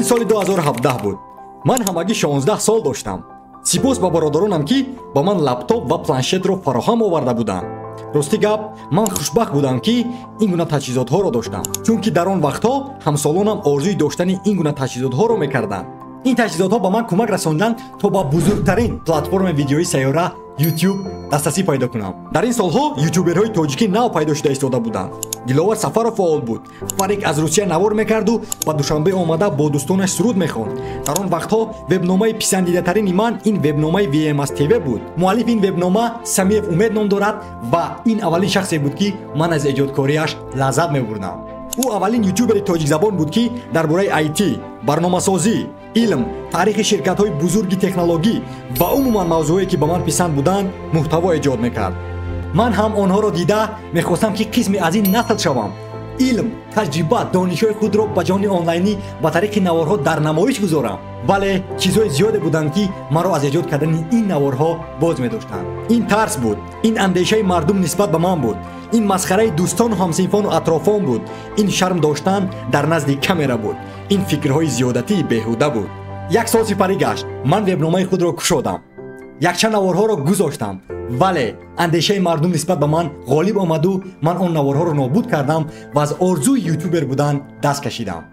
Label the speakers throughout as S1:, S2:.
S1: соли 2017 буд. Ман ҳамагӣ 16 сол доштам. Сипос ба бародаронам, ки ба ман лаптоп ва планшетро фароҳам оварда буданд. Рости гап, ман хушбахт будам, ки ин гуна таҷҳизотҳоро доштам. Чунки дар он вақтҳо ҳамсолонам орзуи доштани ин гуна таҷҳизотҳоро мекарданд. ин таҷҳизотҳо ба ман кӯмак расонданд, то ба бузургтарин платформаи видеои сайёра YouTube дастарсӣ пайдо кунам. Дар ин солҳо ютуберҳои тоҷикӣ нав пайдо шуда истода буданд. Диловар Сафаров фаъол буд. Фарик аз Русия навор мекарду ба Душанбе омада бо дӯстонаш суруд мехонд. Дар он вақтҳо вебномаи писандидатарини ман ин вебномаи VMS TV буд. Муаллиф ин вебнома Самиев Умед ном дорад ва ин аввалин шахсе буд, ки ман аз эҷодкориаш лаззат мебурдам. ӯ аввалин ютубери тоҷикзабон буд, ки дар бораи IT, барномасозӣ, илм, таърихи ширкатҳои бузурги технологӣ ва умуман мавзӯе, ки ба ман писанд буданд, муҳтаво эҷод мекард. ман ҳам онҳоро дида мехостам, ки қисме аз ин насл шавам. илм, таҷриба, донишҳои худро ба ҷоҳони онлайнӣ ба тариқи наворҳо дар намоиш гузорам. бале чизҳои зиёде буданд, ки маро аз эҷод кардани ин наворҳо боз медоштанд. ин тарс буд, ин андешаи мардум нисбат ба ман буд, ин масхараи дӯстону ҳамсинфону атрофон буд, ин шарм доштан дар назди камера буд, ин фикрҳои зиёдатии беҳуда буд. 1 сол сипарӣ гашт, ман вебномаи худро кушодам. якчанд наворҳоро гузоштам, вале андешаи мардум нисбат ба ман ғолиб омаду ман он наворҳоро нобуд кардам ва аз орзуи ютубер будан даст кашидам.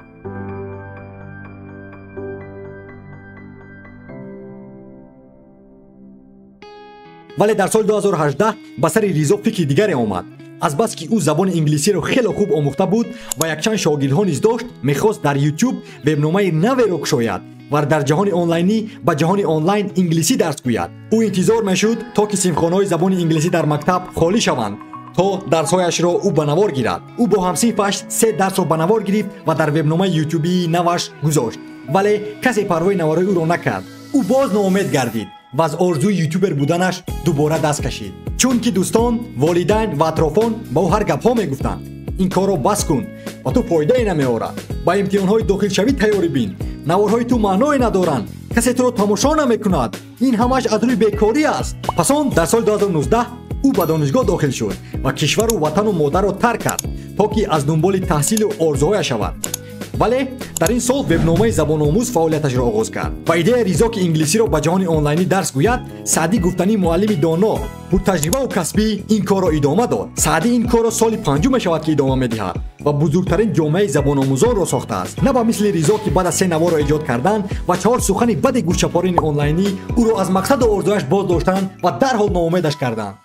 S1: вале дар соли 2018 ба сари Ризо фикри дигаре омад. азбаски ӯ забони инглисиро хело хуб омӯхта буд ва якчанд шогирдҳо низ дошт, мехост дар YouTube вебномаи наверо кушояд ва дар ҷаҳони онлайнӣ ба ҷаҳони онлайн инглисӣ дарс гӯяд. ӯ интизор мешуд, то ки синфхонаҳои забони инглисӣ дар мактаб холӣ шаванд, то дарсҳояшро ӯ ба навор гирад. ӯ бо ҳамсинфаш 3 дарсро ба навор гирифт ва дар вебномаи ютубии наваш гузошт. вале касе парвои навораи ӯро накард. ӯ боз ноумед гардид ва аз орзуи ютубер буданаш дубора даст кашид. чунки дӯстон, волидайн ва атрофон ба ӯ ҳар гапҳо мегуфтанд. ин корро бас кун, ба ту фоидае намеорад. ба имтиҳонҳои дохилшавӣ тайёрӣ бин. наворҳои ту маъное надоранд. касе туро тамошо намекунад. ин ҳамаш аз рӯи бекорӣ аст. пас он дар соли 2019 ӯ ба донишгоҳ дохил шуд ва кишвару ватану модарро тарк кард, то ки аз дунболи таҳсилу орзуҳояш шавад. вале дар ин сол вебномаи забономӯз фаъолияташро оғоз кард. ба идеяи Ризо, ки инглисиро ба ҷаҳони онлайнӣ дарс гӯяд, Саъдӣ гуфтани муаллими доно, пуртаҷрибаву касбӣ ин корро идома дод. Саъдӣ ин корро соли 5 мешавад, ки идома медиҳад ва бузургтарин ҷомеаи забономӯзонро сохтааст. на ба мисли Ризо, ки баъд аз 3 наворро эҷод кардан ва 4 сухани бади гӯшчапорини онлайнӣ ӯро аз мақсаду орзуяш боз доштанд ва дарҳол ноумедаш карданд.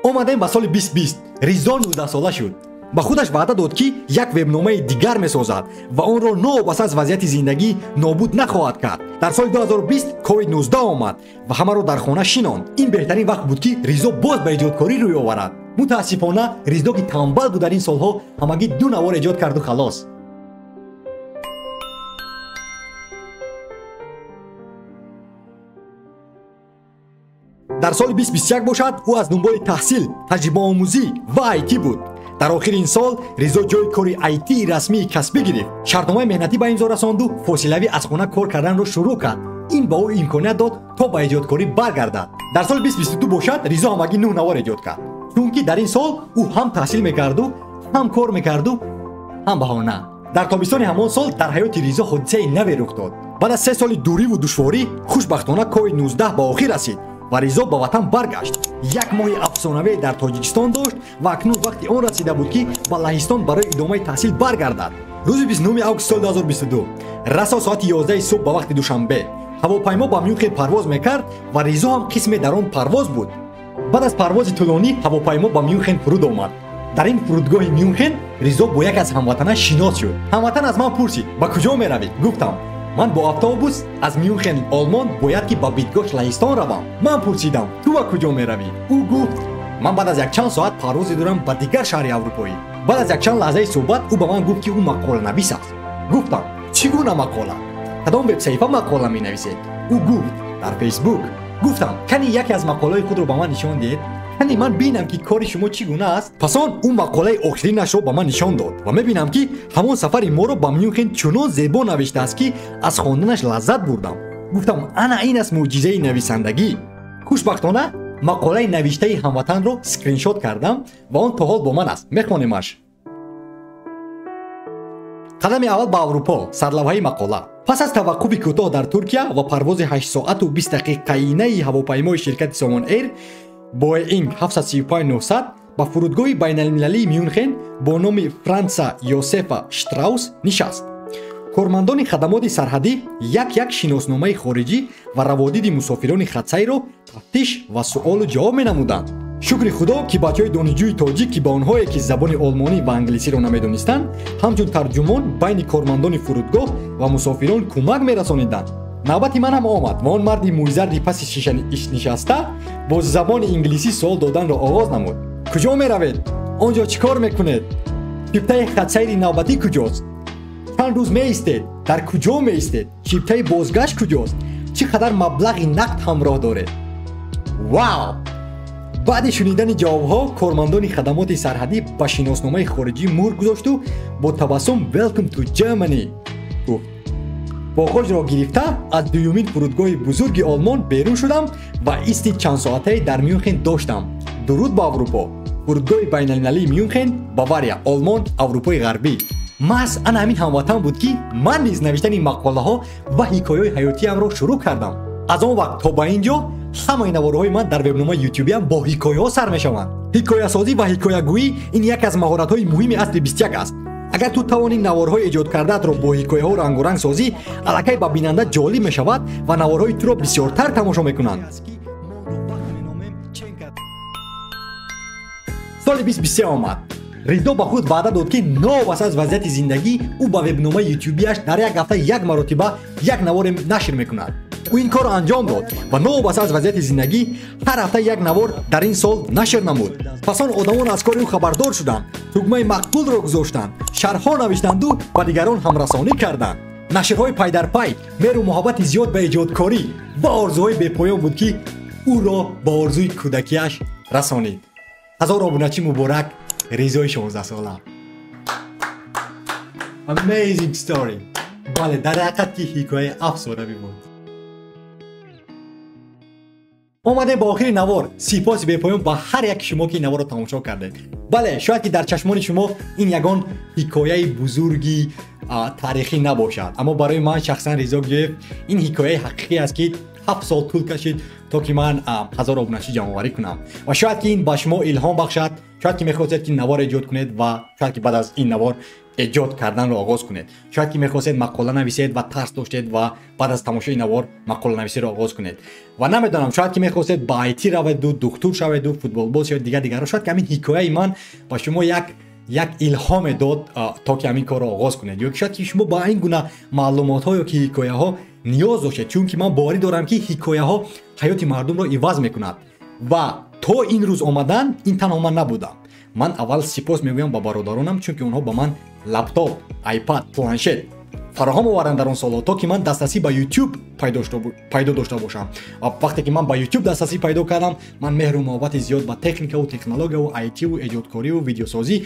S1: омадем ба соли 2020. Ризо 19 сола шуд. ба худаш ваъда дод, ки як вебномаи дигар месозад ва онро новобаста аз вазъияти зиндагӣ нобуд нахоҳад кард. дар соли 2020 COVID-19 омад ва ҳамаро дар хона шинонд. ин беҳтарин вақт буд, ки Ризо боз ба эҷодкорӣ рӯй оварад. мутаассифона Ризо, ки танбал буд дар ин солҳо, ҳамагӣ 2 навор эҷод карду халос. дар соли 2021 бошад, ӯ аз дунболи таҳсил, таҷрибаомӯзӣ ва IT буд. дар охири ин сол Ризо ҷойи кори IT расмии касбӣ гирифт. шартномаи меҳнатӣ ба имзо расонду фосилавӣ аз хона кор карданро шурӯъ кард. ин ба ӯ имконият дод, то ба эҷодкорӣ баргардад. дар соли 2022 бошад, Ризо ҳамагӣ 9 навор эҷод кард. чунки дар ин сол ӯ ҳам таҳсил мекарду, ҳам кор мекарду, ҳам баҳона. дар тобистони ҳамон сол дар ҳаёти Ризо ҳодисаи наве рух дод. баъд аз 3 соли дуриву душворӣ, хушбахтона COVID-19 ба охир расид ва Ризо ба ватан баргашт. 1 моҳи афсонавие дар Тоҷикистон дошт ва акнун вақти он расида буд, ки ба Лаҳистон барои идомаи таҳсил баргардад. рӯзи 29 август соли 2022 расо соати 11 субҳ ба вақти душанбе ҳавопаймо ба Мюнхен парвоз мекард ва Ризо ҳам қисме дар он парвоз буд. баъд аз парвози тӯлонӣ ҳавопаймо ба Мюнхен фуруд омад. дар ин фурудгоҳи Мюнхен Ризо бо як аз ҳамватанаш шинос шуд. ҳамватан аз ман пурсид: ба куҷо меравӣ? Гуфтам: ман бо автобус аз Мюнхен Олмон бояд, ки ба бидгоҳ Лаҳистон равам. ман пурсидам: ту ба куҷо меравӣ? ӯ гуфт: ман баъд аз якчанд соат парвозе дорам ба дигар шаҳри аврупоӣ. баъд аз якчанд лаҳзаи суҳбат ӯ ба ман гуфт, ки ӯ мақоланавис аст. гуфтам: чӣ гуна мақола? кадом вебсаҳифа мақола менависед? ӯ гуфт: дар Фейсбук. гуфтам: кани яке аз мақолаи худро ба ман нишон диҳед, кани ман бинам, ки кори шумо чӣ гуна аст. пас он ӯ мақолаи охиринашро ба ман нишон дод ва мебинам, ки ҳамон сафари моро ба Мюнхен чунон зебо навиштааст, ки аз хонданаш лаззат бурдам. гуфтам: ана ин аст мӯъҷизаи нависандагӣ. хушбахтона мақолаи навиштаи ҳамватанро скриншот кардам ва он то ҳол бо ман аст. мехонемаш. қадами аввал ба Аврупо. Сарлавҳаи мақола. пас аз таваққуфи кӯтоҳ дар Туркия ва парвози 8 соату 20 дақиқаинаи ҳавопаймои ширкати Somon Air Boeing 735-900 ба фурудгоҳи байналмилалии Мюнхен бо номи Франца Йосефа Штраус нишаст. кормандони хадамоти сарҳадӣ як шиносномаи хориҷӣ ва раводиди мусофирони хатсайро тафтиш ва суолу ҷавоб менамуданд. шукри худо ки бачаҳои донишҷӯи тоҷик ки ба онҳое ки забони олмонӣ ва англисиро намедонистанд ҳамчун тарҷумон байни кормандони фурудгоҳ ва мусофирон кӯмак мерасониданд. навбати ман ҳам омад ва он марди мӯйзарди паси шиша нишаста бо забони инглисӣ суол доданро оғоз намуд. куҷо меравед? он ҷо чӣ кор мекунед? шиптаи хатсайри навбатӣ куҷост? чанд рӯз меистед? дар куҷо меистед? шиптаи бозгашт куҷост? чӣ қадар маблағи нақд ҳамроҳ доред? вау! баъди шунидани ҷавобҳо кормандони хадамоти сарҳадӣ ба шиносномаи хориҷӣ мӯр гузошту бо табассум welcome to Germany гуфт. бо хоҷро гирифта аз дуюмин фурудгоҳи бузурги олмон берун шудам ва исти чандсоатаи дар Мюнхен доштам. дуруд ба Аврупо. фурудгоҳи байналмилалии Мюнхен, Бавария, Олмон, Аврупои ғарбӣ. маҳз ана ҳамин ҳамватан буд ки ман низ навиштани мақолаҳо ва ҳикояҳои ҳаётиямро шурӯъ кардам. аз он вақт то ба ин ҷо ҳамаи навораҳои ман дар вебномаи ютюбиам бо ҳикояҳо сар мешаванд. ҳикоясозӣ ва ҳикоягӯӣ ин яке аз маҳоратҳои муҳими асри 21 аст. агар ту тавонӣ навораҳои эҷодкардаатро бо ҳикояҳо рангоранг созӣ, аллакай ба бинанда ҷолиб мешавад ва навораҳои туро бисёртар тамошо мекунанд. соли 2023 омад. ридо ба худ ваъда дод ки новас аз вазъияти зиндагӣ ӯ ба вебномаи ютюбиаш дар як ҳафта як маротиба як наворе нашр мекунад. ӯ ин корро анҷом дод ва новас аз вазъияти зиндагӣ ҳар ҳафта як навор дар ин сол нашр намуд. пас он одамон аз кори ӯ хабардор шуданд, тугмаи мақбулро гузоштанд, шарҳҳо навиштанду ба дигарон ҳамрасонӣ карданд. нашрҳои пайдарпай, меҳру муҳаббати зиёд ба эҷодкорӣ ва орзуҳои бепоён буд ки ӯро ба орзуи кӯдакиаш расонид. 1000 обуначӣ муборак ризои 16 сола. Amazing story. бале, дар ҳақиқат ки ҳикояи афсонавӣ буд. омадем ба охири навор. сипоси бепоён ба ҳар яки шумо ки наворро тамошо кардед. бале, шояд ки дар чашмони шумо ин ягон ҳикояи бузурги таърихӣ набошад, аммо барои ман шахсан Ризо Гӯев ин ҳикояи ҳақиқӣ аст ки 7 сол тӯл кашид то ки ман 1000 обуначӣ ҷамъоварӣ кунам ва шояд ки ин ба шумо илҳом бахшад. шояд ки мехостед ки навор эҷод кунед ва шояд ки баъд аз ин навор эҷод карданро оғоз кунед. шояд ки мехостед мақола нависед ва тарс доштед ва баъд аз тамошои навор мақоланависиро оғоз кунед. ва намедонам, шояд ки мехостед ба IT раведу, духтур шаведу, футболбоз ё дигаро. шояд ки ҳамин ҳикояи ман ба шумо як илҳоме дод то ки ҳамин корро оғоз кунед. ё ки шояд ки шумо ба ин гуна маълумотҳо ё ки ҳикояҳо ниёз доштед, чунки ман боварӣ дорам ки ҳикояҳо ҳаёти мардумро иваз мекунад. ва то ин рӯз омадан ин танҳо ман набудам. ман аввал сипос мегӯям ба бародаронам, чунки онҳо ба ман лаптоп, айпад, планшет фароҳам оварданд дар он солҳо, то ки ман дастрасӣ ба YouTube пайдо дошта бошам. вақте ки ман ба YouTube дастрасӣ пайдо кардам, ман меҳру муҳаббати зиёд ба техникаву технологияву IT-ву эҷодкориву видеосозӣ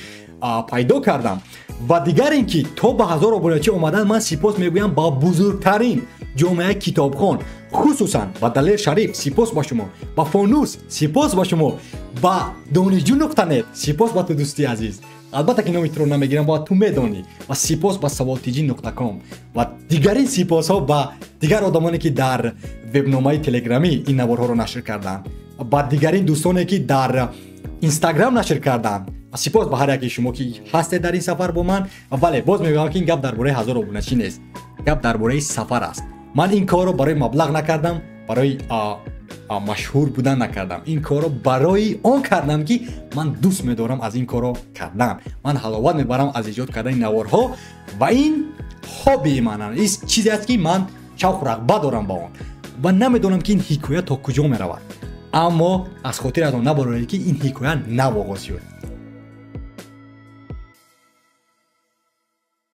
S1: пайдо кардам. ва дигар ин ки то ба 1000 обуначӣ омадан ман сипос мегӯям ба бузургтарин ҷомеаи китобхон, хусусан ба Далер Шариф сипос ба шумо, ба Фонус сипос ба шумо, ба Донишҷӯ.нет сипос ба ту дӯсти азиз. албатта ки номи туро намегирам, бояд ту медонӣ. ва сипос ба savoltiji.com ва дигарин сипосҳо ба дигар одамоне ки дар вебномаи телеграмӣ ин наворҳоро нашр карданд, ба дигарин дӯстоне ки дар Instagram нашр карданд. сипос ба ҳар яки шумо ки ҳастед дар ин сафар бо ман. ва бале, боз мегӯям ки ин гап дар бораи 1000 обуначӣ нест, гап дар бораи сафар аст. ман ин корро барои маблағ накардам, барои машҳур будан накардам. ин корро барои он кардам ки ман дӯст медорам аз ин корро кардан. ман ҳаловат мебарам аз эҷод кардани наворҳо ва ин ҳоббии ман аст. ин чизе аст ки ман шавқу рағбат дорам ба он ва намедонам ки ин ҳикоя то куҷо меравад. аммо аз хотиратон набароед ки ин ҳикоя нав оғоз шуд.